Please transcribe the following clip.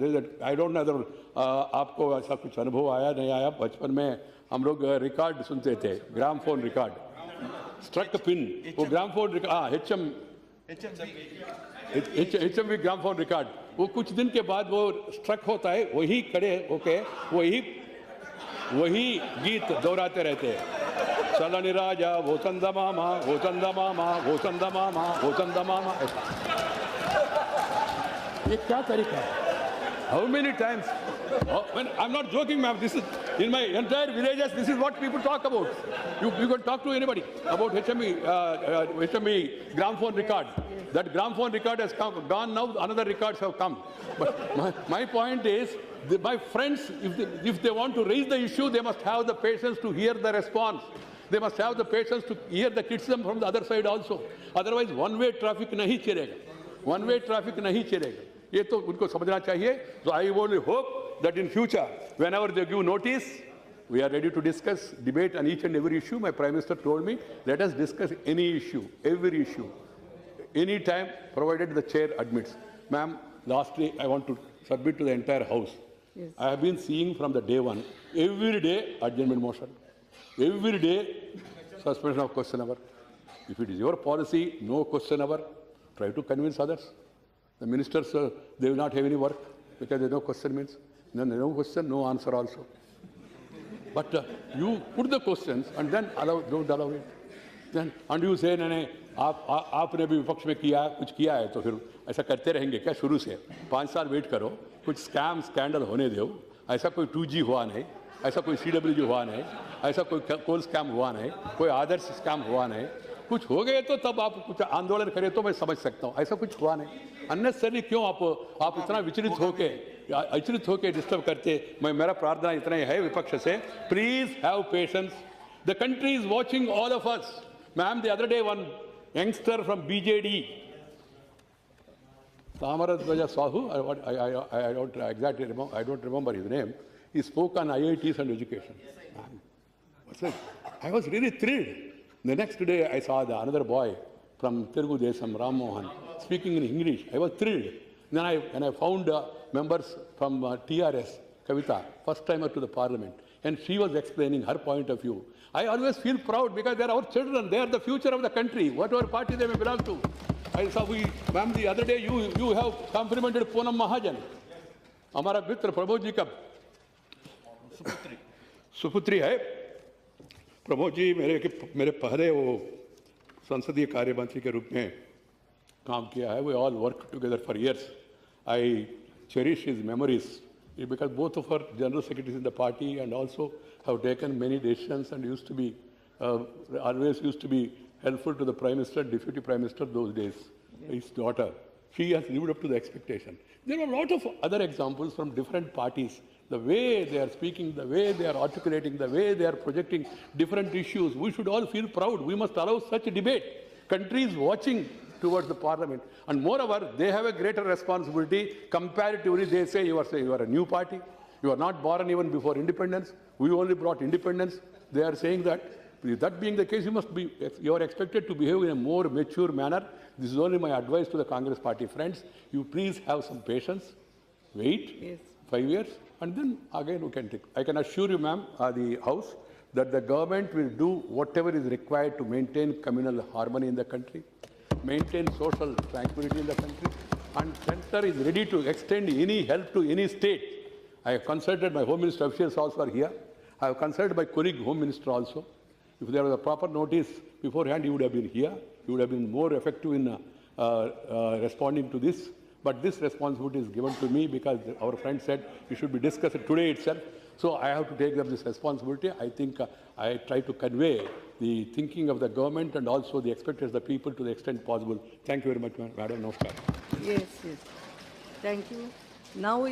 I don't know आपको ऐसा कुछ अनुभव आया नहीं आया। बचपन में हम लोग रिकॉर्ड सुनते थे, ग्रामोफोन रिकॉर्ड, स्ट्रक पिन, वो gramophone record, HMV gramophone record, वो कुछ दिन के बाद वो स्ट्रक होता है, वही खड़े होके वही गीत दोहराते रहते हैं, चलनी राजा वो चंदा मामा, वो चंदा मामा, वो चंदा मामा, वो चंदा मामा। ये क्या तरीका है? How many times? I'm not joking, ma'am. This is in my entire villages. This is what people talk about. You can talk to anybody about HME gramophone record. That gramophone record has gone now. Another records have come. But my point is, my friends, if they want to raise the issue, they must have the patience to hear the response. They must have the patience to hear the criticism from the other side also. Otherwise, one-way traffic nahi chलेगा. One-way traffic nahi चलेगा. ये तो उनको समझना चाहिए. So I only hope that in future, whenever they give notice, we are ready to discuss, debate on each and every issue. My Prime Minister told me, let us discuss any issue, every issue, any time, provided the chair admits. Ma'am, lastly, I want to submit to the entire House. Yes. I have been seeing from the day one, every day adjournment motion, every day suspension of question hour. If it is your policy, no question hour, try to convince others. The ministers, they will not have any work because they know question means. No question, no answer also. But you put the questions and then don't allow it. Then, and you say, नहीं आपने भी विपक्ष में किया कुछ किया है तो फिर ऐसा करते रहेंगे क्या? शुरू से 5 साल वेट करो, कुछ स्कैंडल होने दो. ऐसा कोई 2G हुआ नहीं, ऐसा कोई CWG हुआ नहीं, ऐसा कोई कोल स्कैम हुआ नहीं, कोई आदर्श स्कैम हुआ नहीं. कुछ हो गए तो तब आप कुछ आंदोलन करें तो मैं समझ सकता हूँ. ऐसा कुछ हुआ नहीं. अननेसेसरी क्यों आप इतना विचलित होके डिस्टर्ब करते? मेरा प्रार्थना इतना ही है विपक्ष से, please have patience. The country is watching all of us. Ma'am, the other day one youngster from BJD, Samaraswaja Sahu, I don't remember his name. He spoke on IITs and education. I was really thrilled. The next day, I saw another boy from Telugu Desam, Ram Mohan, speaking in English. I was thrilled. Then I found members from TRS, Kavita, first timer to the parliament, and she was explaining her point of view. I always feel proud because they are our children. They are the future of the country, whatever party they may belong to. I saw ma'am, the other day you have complimented Poonam Mahajan. हमारा मित्र प्रमोद जी का सुपुत्री है. प्रमोद जी मेरे पहले वो संसदीय कार्य मंत्री के रूप में काम किया है. We all worked together for years. I cherish his memories because both of our general secretaries in the party and also have taken many decisions and always used to be helpful to the Prime Minister, Deputy Prime Minister those days. Yes. His daughter, she has lived up to the expectation. There are a lot of other examples from different parties. The way they are speaking, the way they are articulating, the way they are projecting different issues, we should all feel proud. We must allow such a debate. Countries watching towards the parliament. And moreover, they have a greater responsibility. Comparatively, they say you are a new party. You are not born even before independence. We only brought independence. They are saying that being the case, you are expected to behave in a more mature manner. This is only my advice to the Congress party friends. You please have some patience. Wait. Yes. 5 years, and then again we can take. I can assure you, ma'am, the House, that the government will do whatever is required to maintain communal harmony in the country, maintain social tranquility in the country, and Center is ready to extend any help to any state. I have consulted my Home Minister officials also are here. I have consulted my colleague Home Minister also. If there was a proper notice beforehand, he would have been here. He would have been more effective in responding to this. But this responsibility is given to me because our friend said it should be discussed today itself. So I have to take up this responsibility. I think I try to convey the thinking of the government and also the expectations of the people to the extent possible. Thank you very much, Madam. Namaskar. Yes. Thank you. Now